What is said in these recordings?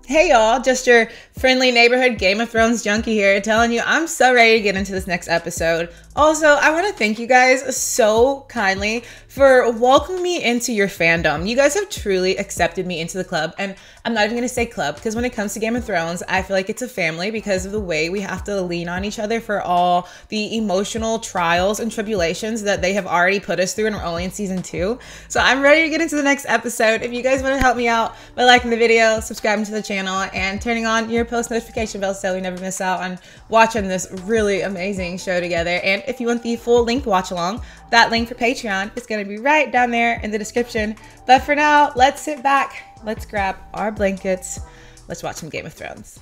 Hey y'all, just your friendly neighborhood Game of Thrones junkie here telling you I'm so ready to get into this next episode. Also, I want to thank you guys so kindly for welcoming me into your fandom. You guys have truly accepted me into the club, and I'm not even going to say club because when it comes to Game of Thrones, I feel like it's a family because of the way we have to lean on each other for all the emotional trials and tribulations that they have already put us through and we're only in season 2. So I'm ready to get into the next episode. If you guys want to help me out by liking the video, subscribing to the channel, and turning on your post notification bell so you never miss out on watching this really amazing show together. And if you want the full length watch along, that link for Patreon is going to be right down there in the description. But for now, let's sit back, let's grab our blankets, let's watch some Game of Thrones.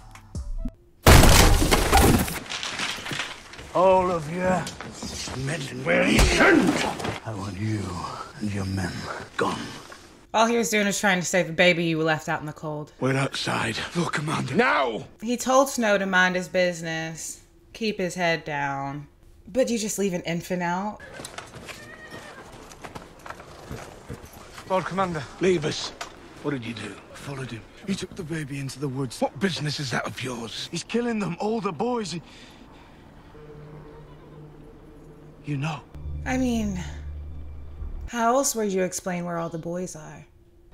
All of you, meddling where you shouldn't. I want you and your men gone. All he was doing was trying to save a baby you left out in the cold. We're outside. Lord Commander. Now! He told Snow to mind his business, keep his head down. But you just leave an infant out? Lord Commander. Leave us. What did you do? I followed him. He took the baby into the woods. What business is that of yours? He's killing them, all the boys. You know. I mean, how else would you explain where all the boys are?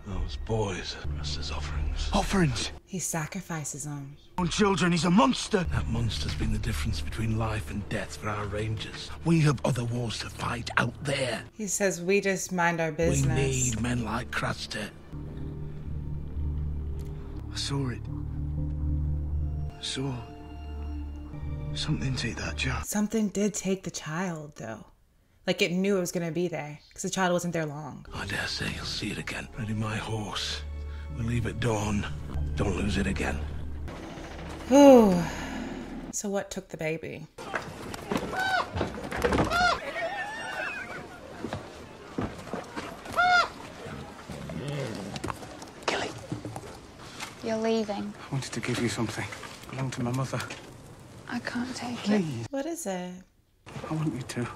Those boys are just his offerings. Offerings? He sacrifices them. On children, he's a monster. That monster's been the difference between life and death for our rangers. We have other wars to fight out there. He says we just mind our business. We need men like Craster. I saw it. I saw something take that child. Something did take the child, though. Like it knew it was going to be there, because the child wasn't there long. I dare say you'll see it again. Ready my horse. We'll leave at dawn. Don't lose it again. Ooh. So what took the baby? Gilly. You're leaving. I wanted to give you something. It belonged to my mother. I can't take it. Please. What is it? I want you to.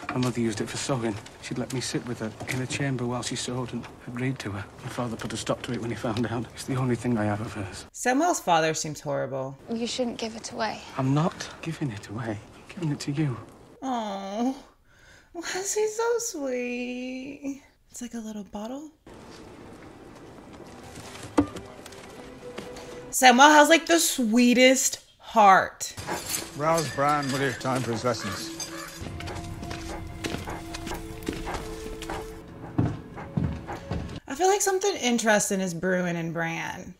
My mother used it for sewing. She'd let me sit with her in a chamber while she sewed and agreed to her. My father put a stop to it when he found out. It's the only thing I have of hers. Samuel's father seems horrible. You shouldn't give it away. I'm not giving it away. I'm giving it to you. Oh, why is he so sweet? It's like a little bottle. Samuel has like the sweetest heart. Rouse Bran, will you? Time for his lessons. I feel like something interesting is brewing in Bran.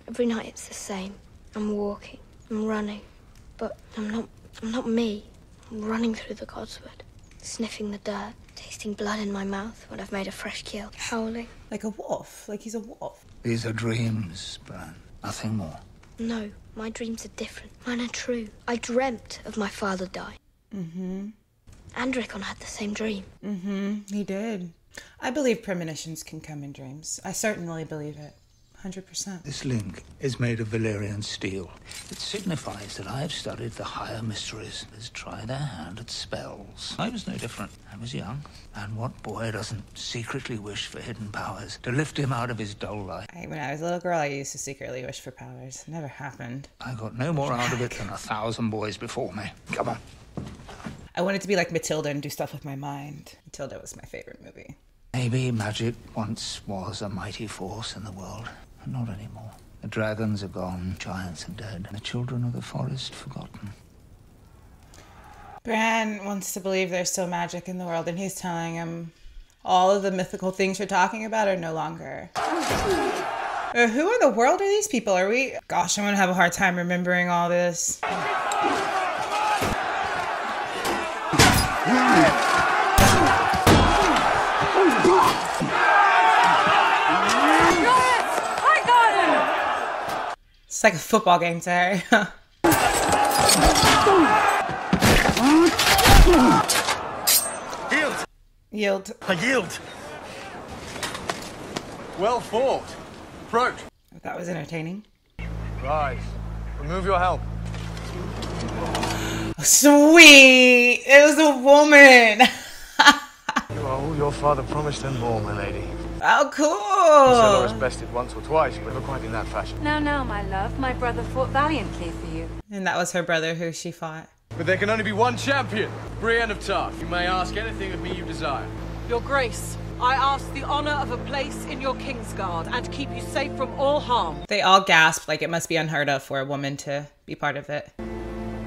Every night it's the same. I'm walking, I'm running, but I'm not me. I'm running through the Godswood, sniffing the dirt, tasting blood in my mouth when I've made a fresh kill, howling. Like a wolf, like he's a wolf. These are dreams, Bran. Nothing more. No, my dreams are different. Mine are true. I dreamt of my father dying. Mm-hmm. And Rickon had the same dream. Mm-hmm, he did. I believe premonitions can come in dreams. I certainly believe it. 100%. This link is made of Valyrian steel. It signifies that I have studied the higher mysteries. Let's try their hand at spells. I was no different. I was young. And what boy doesn't secretly wish for hidden powers to lift him out of his dull life? When I was a little girl, I used to secretly wish for powers. Never happened. I got no more out of it than 1,000 boys before me. Come on. I wanted to be like Matilda and do stuff with my mind. Matilda was my favorite movie. Maybe magic once was a mighty force in the world. Not anymore. The dragons are gone, giants are dead, and the children of the forest forgotten. Bran wants to believe there's still magic in the world, and he's telling him all of the mythical things you're talking about are no longer. Who in the world are these people? Are we... Gosh, I'm gonna have a hard time remembering all this. It's like a football game to her. Yield! Yield. I yield! Well fought. Approach. That was entertaining. Rise. Remove your helm. Sweet! It was a woman! You Oh, your father promised and more, my lady. Oh, He said I was cool. bested once or twice, but never quite in that fashion. Now, my love, my brother fought valiantly for you. And that was her brother who she fought. But there can only be one champion, Brienne of Tarth. You may ask anything of me you desire. Your Grace, I ask the honor of a place in your Kingsguard and keep you safe from all harm. They all gasped like it must be unheard of for a woman to be part of it.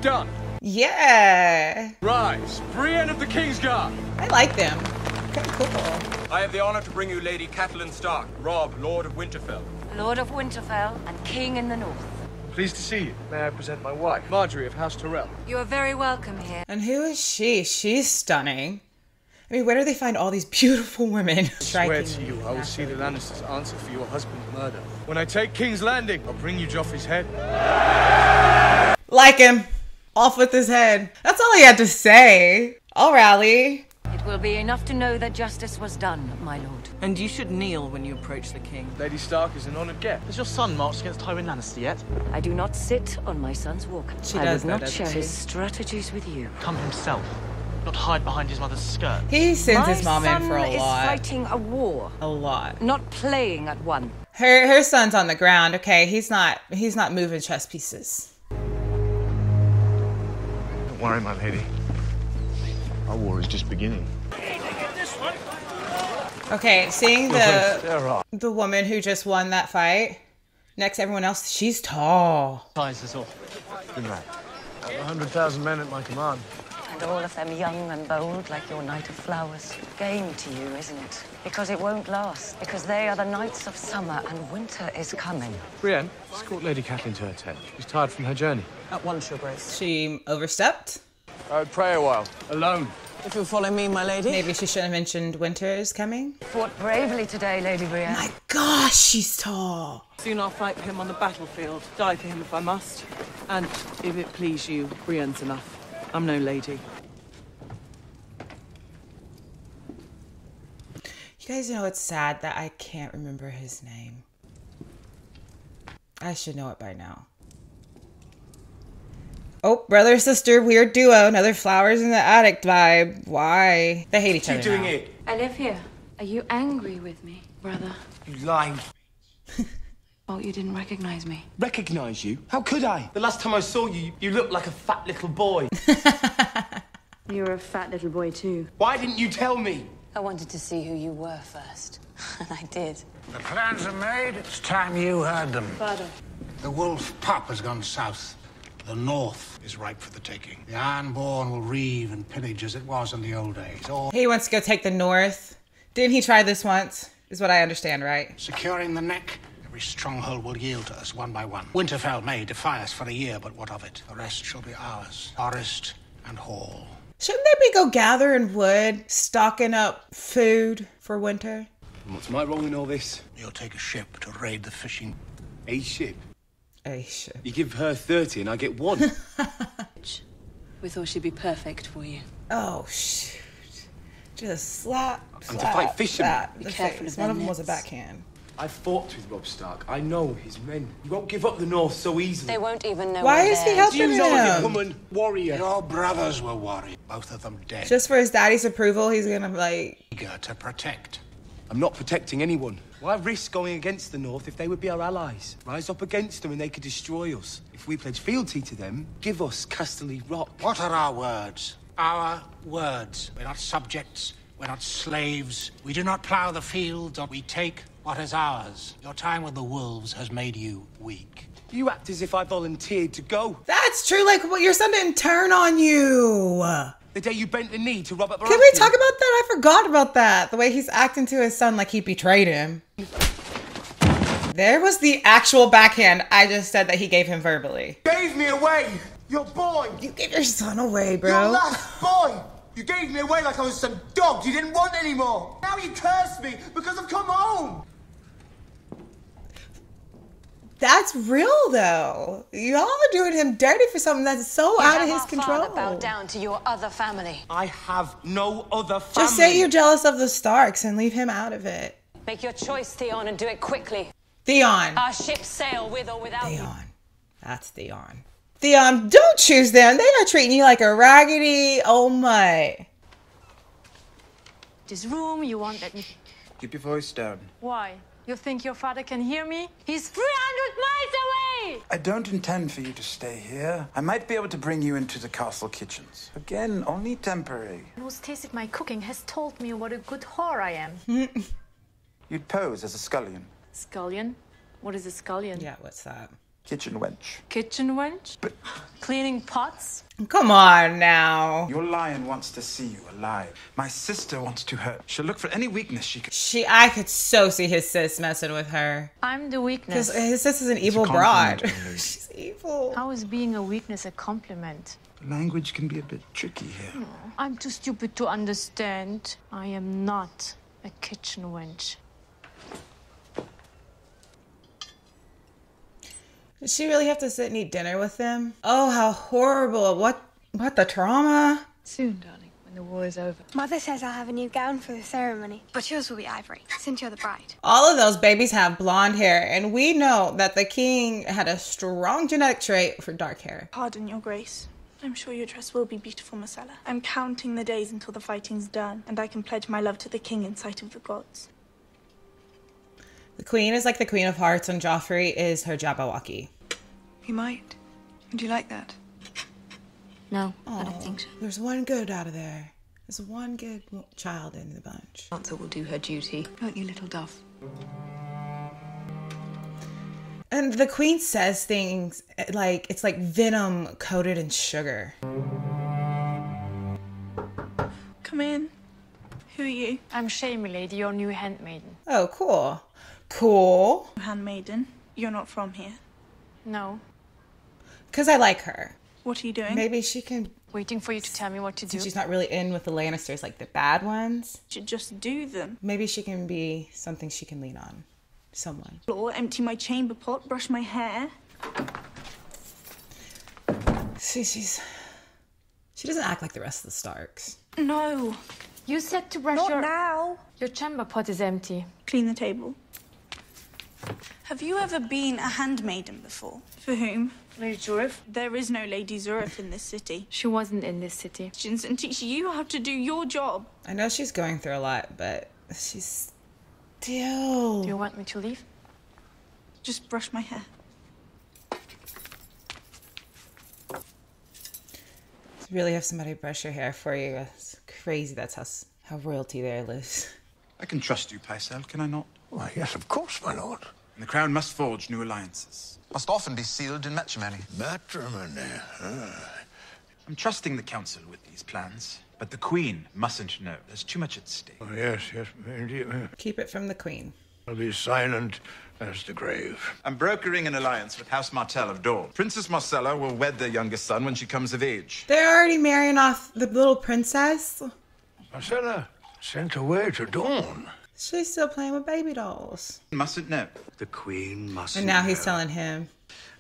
Done. Yeah. Rise, Brienne of the Kingsguard. I like them. Okay, cool. I have the honor to bring you Lady Catelyn Stark, Robb, Lord of Winterfell. Lord of Winterfell and King in the North. Pleased to see you. May I present my wife, Marjorie of House Tyrell. You are very welcome here. And who is she? She's stunning. I mean, where do they find all these beautiful women? I swear to you, I will see the Lannisters answer for your husband's murder. When I take King's Landing, I'll bring you Joffrey's head. Like him. Off with his head. That's all he had to say. I'll rally. It will be enough to know that justice was done, my lord. And you should kneel when you approach the king. Lady Stark is an honored guest. Has your son marched against Tywin Lannister yet? I do not sit on my son's walk. She I does, would though, not doesn't share she? his strategies with you. Come himself, not hide behind his mother's skirt. He sends My his mom in for a son is lot. fighting a war, A lot. not playing at one. Her son's on the ground. Okay, he's not moving chess pieces. Don't worry, my lady. Our war is just beginning. Okay, seeing the woman who just won that fight next to everyone else, she's tall. Size is all. Good night. 100,000 men at my command. And all of them young and bold, like your Knight of Flowers. Game to you, isn't it? Because it won't last. Because they are the Knights of Summer, and winter is coming. Brienne, escort Lady Catelyn to her tent. She's tired from her journey. At once, your Grace. She overstepped. I would pray a while, alone. If you'll follow me, my lady. Maybe she shouldn't have mentioned winter is coming. Fought bravely today, Lady Brienne. My gosh, she's tall. Soon I'll fight for him on the battlefield. Die for him if I must. And if it please you, Brienne's enough. I'm no lady. You guys know it's sad that I can't remember his name. I should know it by now. Oh, brother, sister, weird duo. Another flowers in the attic vibe. Why? They hate each other doing now. it? Olivia, are you angry with me? Brother, You lying. oh, you didn't recognize me. Recognise you? How could I? The last time I saw you, you looked like a fat little boy. You're a fat little boy, too. Why didn't you tell me? I wanted to see who you were first, and I did. The plans are made. It's time you heard them. Father. The wolf pup has gone south. The north is ripe for the taking. The Ironborn will reave and pillage as it was in the old days. All He wants to go take the north. Didn't he try this once? Is what I understand, right? securing the neck. Every stronghold will yield to us one by one. Winterfell may defy us for a year, but what of it? The rest shall be ours. Forest and hall. Shouldn't they be go gathering wood, stocking up food for winter? What's my role in all this? You'll take a ship to raid the fishing. A ship. A ship. You give her 30 and I get 1. We thought she'd be perfect for you. Oh shoot! Just slap. And to fight fishermen. slap Be the careful face. of their One of them was a nets. backhand. I fought with Robb Stark. I know his men. You won't give up the North so easily. They won't even know Why we're is he there. Do you helping know him? the woman warrior? Your brothers were warriors, both of them dead. Just for his daddy's approval, he's gonna like. Eager to protect. I'm not protecting anyone. Why risk going against the North if they would be our allies? Rise up against them and they could destroy us. If we pledge fealty to them, give us Casterly Rock. What are our words? Our words. We're not subjects. We're not slaves. We do not plow the fields, or we take what is ours. Your time with the wolves has made you weak. You act as if I volunteered to go. That's true. Like, what your son didn't turn on you. The day you bent the knee to Robert Can we talk about that? I forgot about that. The way he's acting to his son like he betrayed him. There was the actual backhand I just said that he gave him verbally. Gave me away! Your boy! You gave your son away, Your bro. last boy! You gave me away like I was some dog you didn't want anymore! Now you curse me because I've come home! That's real, though. Y'all are doing him dirty for something that's so out of his control. Bow down to your other family. I have no other family. Just say you're jealous of the Starks and leave him out of it. Make your choice, Theon, and do it quickly. Theon. Our ships sail with or without you. Theon. That's Theon. Theon, don't choose them. They are treating you like a raggedy old mutt. this room. You won't let me... Keep your voice down. Why? You think your father can hear me? He's 300 miles away! I don't intend for you to stay here. I might be able to bring you into the castle kitchens. Again, only temporary. Who's tasted my cooking has told me what a good whore I am. You'd pose as a scullion. Scullion? What is a scullion? Yeah, what's that? Kitchen wench. Kitchen wench? But cleaning pots? Come on now. Your lion wants to see you alive. My sister wants to hurt. She'll look for any weakness she can. I could so see his sis messing with her. I'm the weakness. Because his sis is an evil broad. She's evil. How is being a weakness a compliment? Language can be a bit tricky here. No, I'm too stupid to understand. I am not a kitchen wench. Did she really have to sit and eat dinner with them? Oh, how horrible. What the trauma? Soon, darling, when the war is over. Mother says I'll have a new gown for the ceremony, but yours will be ivory, since you're the bride. All of those babies have blonde hair, and we know that the king had a strong genetic trait for dark hair. Pardon, Your Grace. I'm sure your dress will be beautiful, Marcella. I'm counting the days until the fighting's done, and I can pledge my love to the king in sight of the gods. The queen is like the Queen of Hearts, and Joffrey is her Jabberwocky. You might. Would you like that? No, I don't think so. There's one good out of there. There's one good child in the bunch. Answer will do her duty. Won't you, little dove? And the queen says things like it's like venom coated in sugar. Come in. Who are you? I'm Shay, milady, your new handmaiden. Oh, cool. Cool. Handmaiden. You're not from here. No. Because I like her. What are you doing? Maybe she can... Waiting for you to tell me what to do. Since she's not really in with the Lannisters, like the bad ones. Should just do them. Maybe she can be something she can lean on. Someone. Or empty my chamber pot, brush my hair. She doesn't act like the rest of the Starks. No. You said to brush Not now. Your chamber pot is empty. Clean the table. Have you ever been a handmaiden before? For whom? Lady Zurith. There is no Lady Zurith in this city. She wasn't in this city. And teach you how to do your job. I know she's going through a lot, but she's still... Do you want me to leave? Just brush my hair. To really have somebody brush your hair for you, it's crazy. That's how royalty there lives. I can trust you, Pycelle, can I not? Why, yes, of course, my lord. And the crown must forge new alliances. Must often be sealed in matrimony. Matrimony? I'm trusting the council with these plans, but the queen mustn't know. There's too much at stake. Oh, yes, indeed. Keep it from the queen. I'll be silent as the grave. I'm brokering an alliance with House Martell of Dorne. Princess Marcella will wed their youngest son when she comes of age. They're already marrying off the little princess. Marcella sent away to Dorne. She's still playing with baby dolls. Mustn't know. The queen mustn't And now know. he's telling him.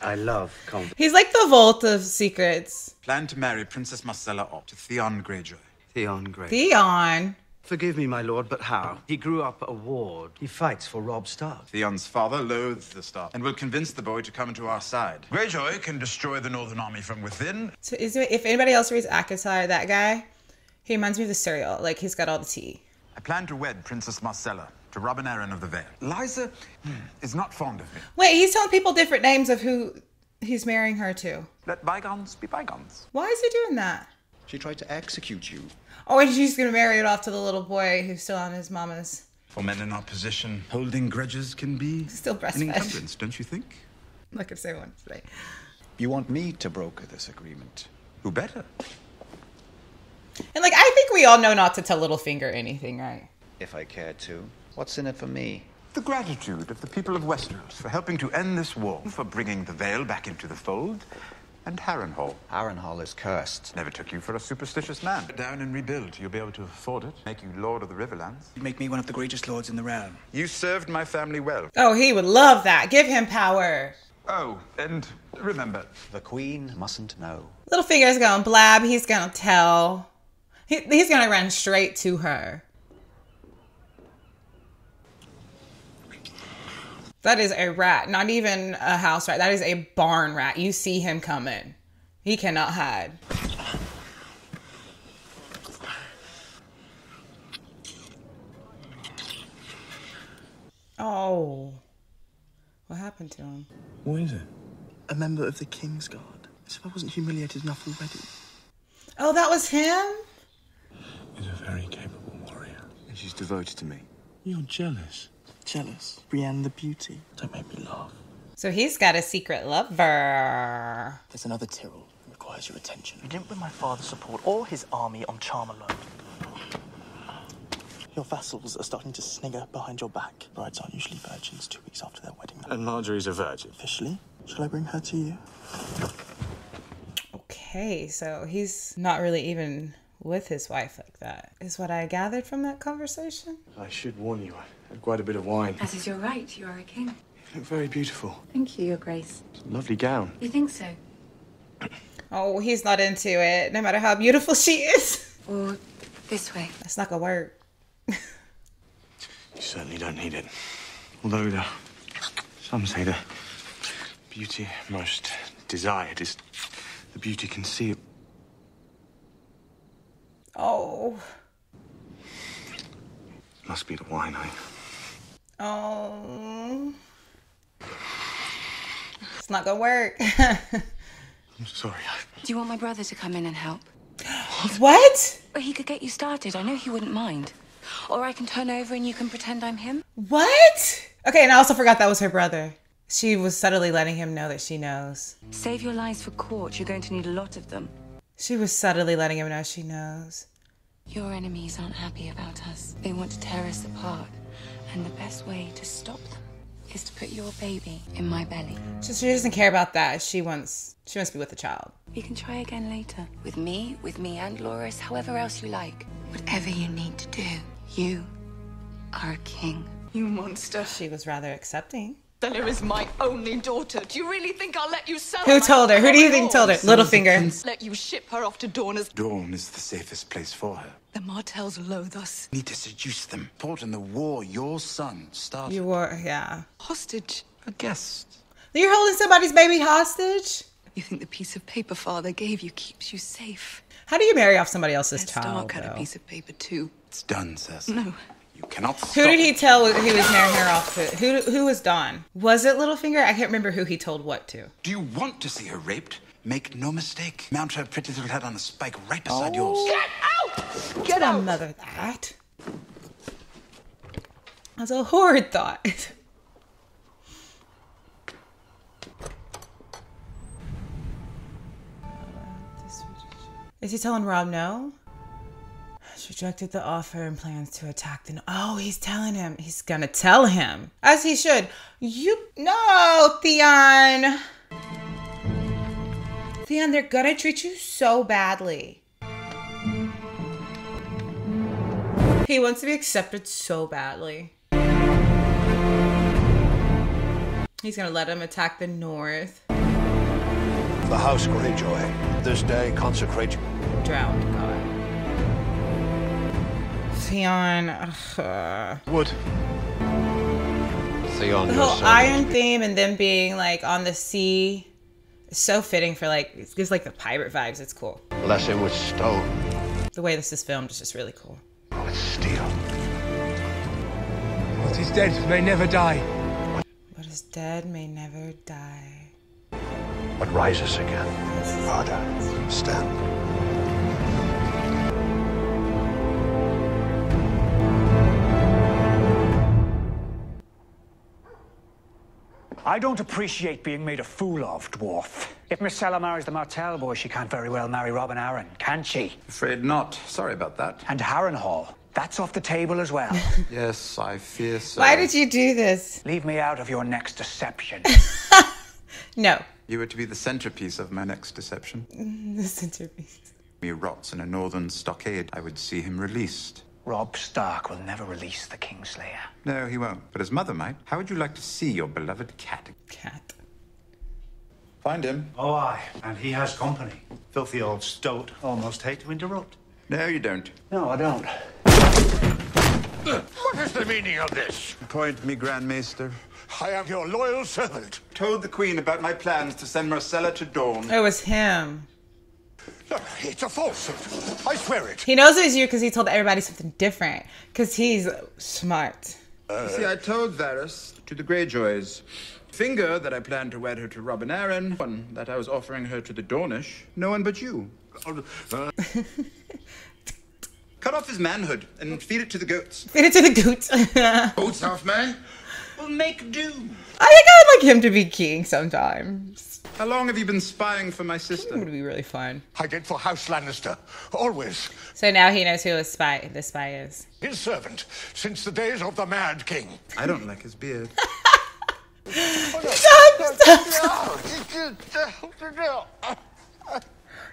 I love confidence. He's like the Vault of Secrets. Plan to marry Princess Marcella off to Theon Greyjoy. Theon Greyjoy. Theon. Forgive me, my lord, but how? He grew up a ward. He fights for Robb Stark. Theon's father loathes the Stark and will convince the boy to come to our side. Greyjoy can destroy the Northern Army from within. So if anybody else reads Akasai, that guy, he reminds me of the cereal. Like, he's got all the tea. I plan to wed Princess Marcella to Robin Arryn of the Vale. Lysa is not fond of me. Wait, he's telling people different names of who he's marrying her to. Let bygones be bygones. Why is he doing that? She tried to execute you. Oh, and she's going to marry it off to the little boy who's still on his mama's. For men in our position, holding grudges can be still an breastfed. encumbrance, don't you think? Like if someone today. You want me to broker this agreement? Who better? And like, I think we all know not to tell Littlefinger anything, right? If I care to. What's in it for me? The gratitude of the people of Westeros for helping to end this war, for bringing the Vale back into the fold, and Harrenhal. Harrenhal is cursed. Never took you for a superstitious man. Sit down and rebuild. You'll be able to afford it. Make you Lord of the Riverlands. You make me one of the greatest lords in the realm. You served my family well. Oh, he would love that. Give him power. Oh, and remember, the queen mustn't know. Littlefinger's gonna blab. He's gonna tell. He's gonna run straight to her. That is a rat, not even a house rat. That is a barn rat. You see him coming. He cannot hide. Oh. What happened to him? What is it? A member of the King's Guard. As if I wasn't humiliated enough already. Oh, that was him? He's a very capable warrior. And she's devoted to me. You're jealous. Jealous? Brienne the Beauty. Don't make me laugh. So he's got a secret lover. There's another Tyrrell who requires your attention. You didn't win my father's support or his army on charm alone. Your vassals are starting to snigger behind your back. Brides aren't usually virgins 2 weeks after their wedding. And Marjorie's a virgin. Officially? Shall I bring her to you? Okay, so he's not really even with his wife like that, is what I gathered from that conversation. I should warn you, I had quite a bit of wine. As is your right, you are a king. You look very beautiful. Thank you, Your Grace. It's a lovely gown. You think so? Oh, he's not into it, no matter how beautiful she is. Or this way. That's not gonna work. You certainly don't need it. Although some say the beauty most desired is the beauty concealed. Oh. Must be the wine, Oh. It's not gonna work. I'm sorry. Do you want my brother to come in and help? What? Or he could get you started. I know he wouldn't mind. Or I can turn over and you can pretend I'm him. What? Okay, and I also forgot that was her brother. She was subtly letting him know that she knows. Save your lies for court. You're going to need a lot of them. She was subtly letting him know she knows. Your enemies aren't happy about us. They want to tear us apart. And the best way to stop them is to put your baby in my belly. She doesn't care about that. She wants to be with the child. You can try again later. With me and Loris, however else you like. Whatever you need to do. You are a king. You monster. She was rather accepting. Stella is my only daughter. Do you really think I'll let you sell Who her? told her? Who do you think told her? Littlefinger. Let you ship her off to Dorne. Dawn is the safest place for her. The Martells loathe us. Need to seduce them. Fought in the war your son started. You were, yeah. Hostage. A guest. You're holding somebody's baby hostage? You think the piece of paper father gave you keeps you safe? How do you marry off somebody else's Ned child, Stark had though? a piece of paper too. It's done, Cersei. No. You cannot stop. Who did he tell he was marrying her off to? Who was Dawn? Was it Littlefinger? I can't remember who he told what to. Do you want to see her raped? Make no mistake. Mount her pretty little head on a spike right beside yours. Get out! Get out! Mother that. That's a horrid thought. Is he telling Rob no? She rejected the offer and plans to attack the... Oh, he's telling him. He's gonna tell him. As he should. No, Theon. Theon, they're gonna treat you so badly. He wants to be accepted so badly. He's gonna let him attack the North. The House Greyjoy, this day consecrate... Drowned, God. Theon. Wood. Theon, The your whole servant. Iron theme and them being like on the sea is so fitting for like, it gives like the pirate vibes. It's cool. Bless him with stone. The way this is filmed is just really cool. With steel. What is dead may never die. What is dead may never die. What rises again? Murder. Stand. I don't appreciate being made a fool of, dwarf. If Myrcella marries the Martell boy, she can't very well marry Robin Arryn, can she? Afraid not. Sorry about that. And Harrenhal. That's off the table as well. Yes, I fear so. Why did you do this? Leave me out of your next deception. No. You were to be the centerpiece of my next deception. The centerpiece. He rots in a northern stockade. I would see him released. Robb Stark will never release the Kingslayer. No, he won't. But his mother might. How would you like to see your beloved cat? Cat. Find him. Oh, aye. And he has company. Filthy old stoat. Almost hate to interrupt. No, you don't. No, I don't. What is the meaning of this? Appoint me Grand Maester. I am your loyal servant. Told the Queen about my plans to send Myrcella to Dawn. It was him. No, it's a falsehood. I swear it. He knows it was you because he told everybody something different. Because he's smart. You see, I told Varys to the Greyjoys. Finger that I planned to wed her to Robin Arryn, one that I was offering her to the Dornish. No one but you. Cut off his manhood and feed it to the goats. Feed it to the goats. Goats, half man. We'll make do. I think I would like him to be king sometimes. How long have you been spying for my sister? It would be really fun. I did for House Lannister. Always. So now he knows who the spy is. His servant, since the days of the Mad King. I don't like his beard.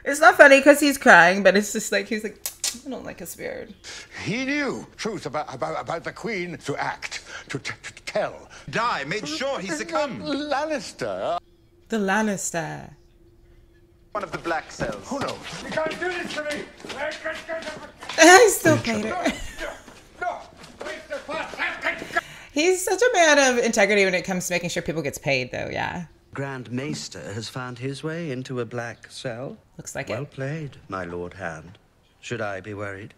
It's not funny because he's crying, but it's just like, he's like, I don't like his beard. He knew truth about the Queen to act, to tell. Die, made sure he succumbed. Lannister. The Lannister. One of the black cells. Who knows? You can't do this to me. I still paid her. He's such a man of integrity when it comes to making sure people gets paid, though, yeah. Grand Maester has found his way into a black cell. Looks like well played, my Lord Hand. Should I be worried?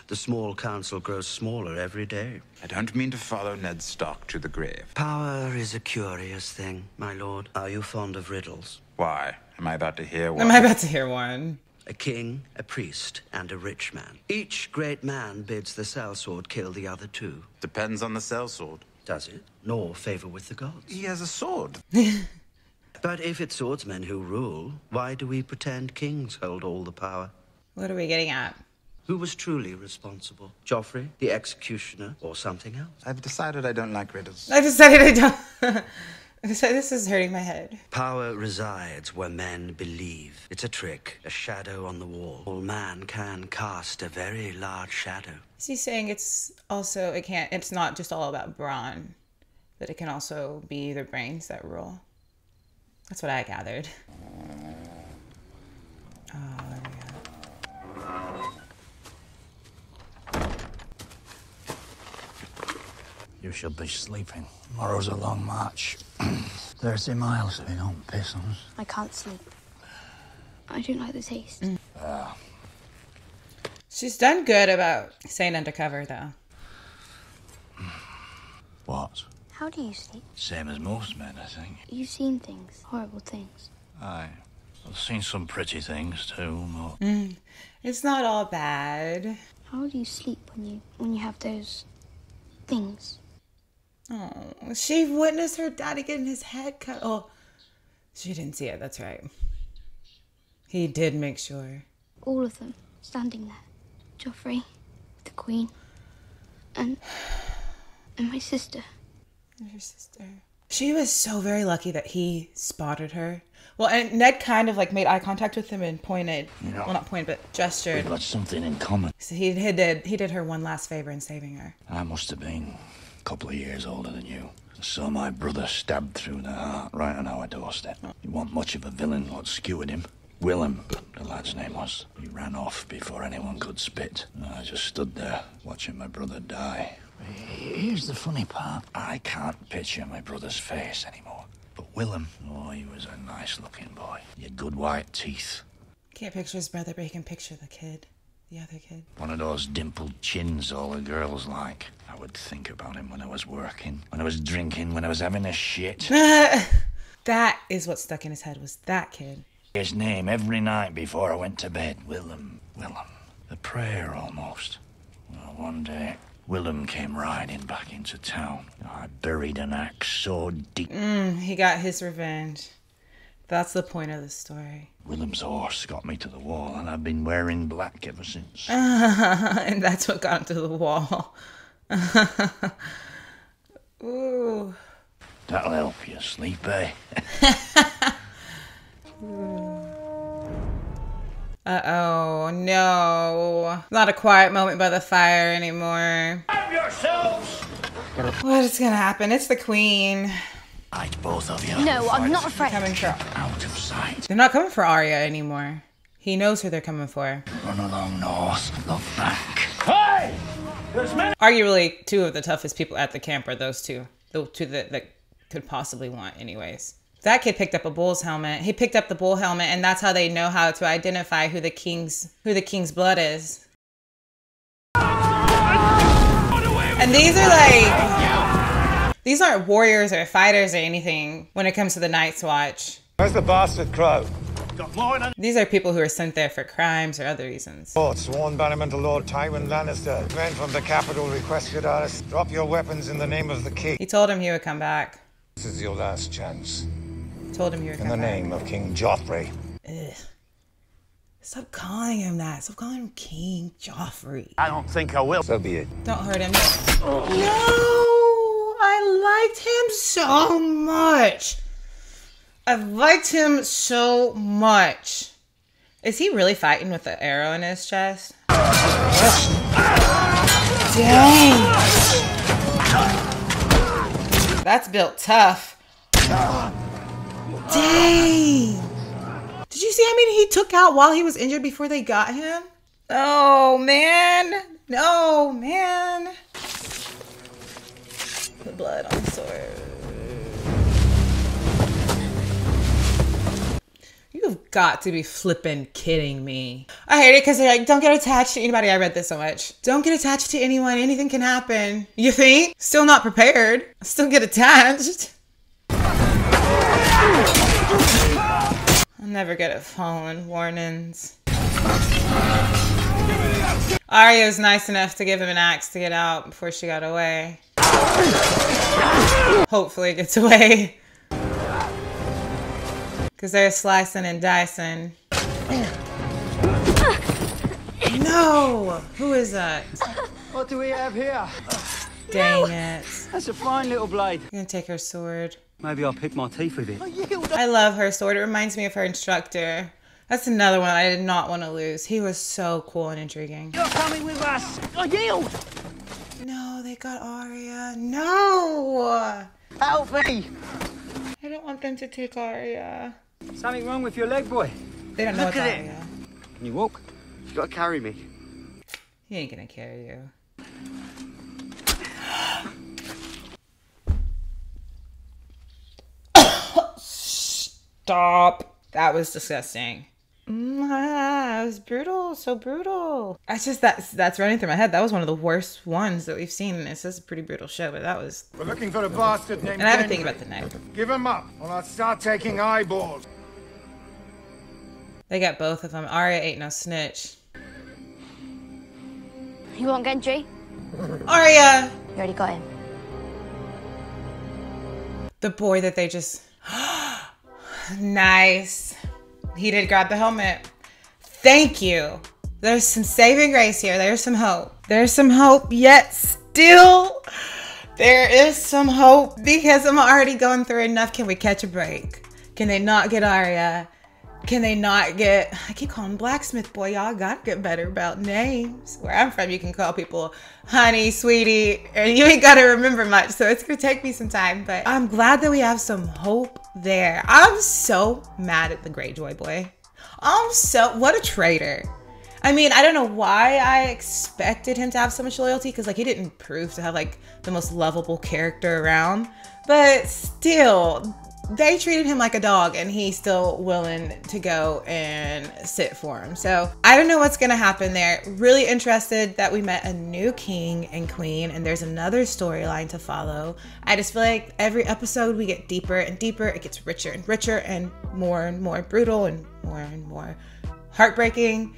The small council grows smaller every day. I don't mean to follow Ned Stark to the grave. Power is a curious thing, my lord. Are you fond of riddles? Why? Am I about to hear one? Am I about to hear one? A king, a priest, and a rich man. Each great man bids the sellsword kill the other two. Depends on the sellsword. Does it? Nor favor with the gods. He has a sword. But if it's swordsmen who rule, why do we pretend kings hold all the power? What are we getting at? Who was truly responsible? Joffrey, the executioner, or something else? I've decided I don't like riddles. I decided I don't. So this is hurting my head. Power resides where men believe. It's a trick, a shadow on the wall. All man can cast a very large shadow. Is he saying it's also, it's not just all about brawn, but it can also be the brains that rule? That's what I gathered. Oh, there we go. You should be sleeping. Tomorrow's a long march. 30 miles if you don't piss on us. I can't sleep. I don't like the taste. She's done good about staying undercover, though. What? How do you sleep? Same as most men, I think. You've seen things, horrible things. Aye. I've seen some pretty things too, but... It's not all bad. How do you sleep when you have those things? Oh, she witnessed her daddy getting his head cut. Oh, she didn't see it. That's right. He did make sure. All of them standing there. Joffrey, the Queen, and my sister. Her sister. She was so very lucky that he spotted her. Well, and Ned kind of like made eye contact with him and pointed. Well, not pointed, but gestured. We've got something in common. So he did her one last favor in saving her. I must have been a couple of years older than you. I saw my brother stabbed through the heart right on our doorstep. You want much of a villain what skewered him? Willem, the lad's name was. He ran off before anyone could spit. I just stood there, watching my brother die. Here's the funny part. I can't picture my brother's face anymore. But Willem, oh, he was a nice-looking boy. He had good white teeth. Can't picture his brother, but he can picture the kid. The other kid. One of those dimpled chins all the girls like. I would think about him when I was working, when I was drinking, when I was having a shit. That is what stuck in his head, was that kid. His name every night before I went to bed. Willem. Willem. A prayer almost. Well, one day, Willem came riding back into town. I buried an axe so deep. He got his revenge. That's the point of the story. Willem's horse got me to the wall, and I've been wearing black ever since. And that's what got him to the wall. Ooh. That'll help you sleep, eh? Uh-oh, no. Not a quiet moment by the fire anymore. Have yourselves! What is gonna happen? It's the Queen. Fight, both of you. No, I'm not afraid. Coming for... Out of sight. They're not coming for Arya anymore. He knows who they're coming for. Run along north, look back. Hey! There's men! Arguably, two of the toughest people at the camp are those two. The two that could possibly want anyways. That kid picked up a bull's helmet. He picked up the bull helmet, and that's how they know how to identify who the king's blood is. And these are like These aren't warriors or fighters or anything when it comes to the Night's Watch. Where's the bastard crow? These are people who are sent there for crimes or other reasons. Lord, sworn bannerman to Lord Tywin Lannister. Men from the capital requested us. Drop your weapons in the name of the king. He told him he would come back. This is your last chance. Told him he would come back. In the name of King Joffrey. Ugh. Stop calling him that. Stop calling him King Joffrey. I don't think I will. So be it. Don't hurt him. No! I liked him so much. I liked him so much. Is he really fighting with the arrow in his chest? Dang. That's built tough. Dang. Did you see how many he took out while he was injured before they got him? Oh, man. No, man. Put blood on the sword. You've got to be flippin' kidding me. I hate it because they're like, don't get attached to anybody. I read this so much. Don't get attached to anyone. Anything can happen. You think? Still not prepared. Still get attached. I'll never get a phone warnings. Arya's nice enough to give him an axe to get out before she got away. Hopefully it gets away. Because they're slicing and dicing. No! Who is that? What do we have here? Dang it. That's a fine little blade. I'm gonna take her sword. Maybe I'll pick my teeth with it. I love her sword. It reminds me of her instructor. That's another one I did not want to lose. He was so cool and intriguing. You're coming with us. I yield. No, they got Arya. No! Help me. I don't want them to take Arya. Something wrong with your leg, boy? They don't know Look it's at Arya. Can you walk? You gotta carry me. He ain't gonna carry you. Stop. That was disgusting. It was brutal. So brutal. That's running through my head. That was one of the worst ones that we've seen. This is a pretty brutal show, but that was... We're looking for a bastard named And I have to think about the night. Give him up, or I'll start taking eyeballs. They got both of them. Arya ain't no snitch. You want Gendry? Arya! You already got him. The boy that they just... Nice. He did grab the helmet. Thank you. There's some saving grace here. There's some hope. There's some hope, yet still there is some hope because I'm already going through enough. Can we catch a break? Can they not get Arya? Can they not get... I keep calling him Blacksmith Boy. Y'all gotta get better about names. Where I'm from, you can call people honey, sweetie, and you ain't gotta remember much. So it's gonna take me some time, but I'm glad that we have some hope there. I'm so mad at the Greyjoy boy. What a traitor. I mean, I don't know why I expected him to have so much loyalty because like he didn't prove to have like the most lovable character around, but still, they treated him like a dog and he's still willing to go and sit for him. So I don't know what's gonna happen there. Really interested that we met a new king and queen and there's another storyline to follow. I just feel like every episode we get deeper and deeper. It gets richer and richer and more brutal and more heartbreaking.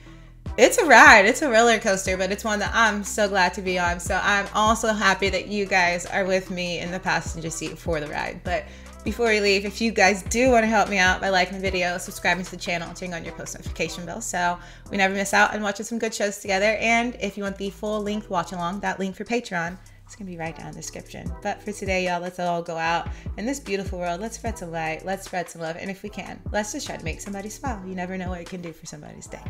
It's a ride. It's a roller coaster, but it's one that I'm so glad to be on. So I'm also happy that you guys are with me in the passenger seat for the ride. But before we leave, if you guys do want to help me out by liking the video, subscribing to the channel, and turning on your post notification bell so we never miss out on watching some good shows together. And if you want the full length watch along, that link for Patreon, it's going to be right down in the description. But for today, y'all, let's all go out in this beautiful world. Let's spread some light. Let's spread some love. And if we can, let's just try to make somebody smile. You never know what it can do for somebody's day.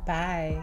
Bye.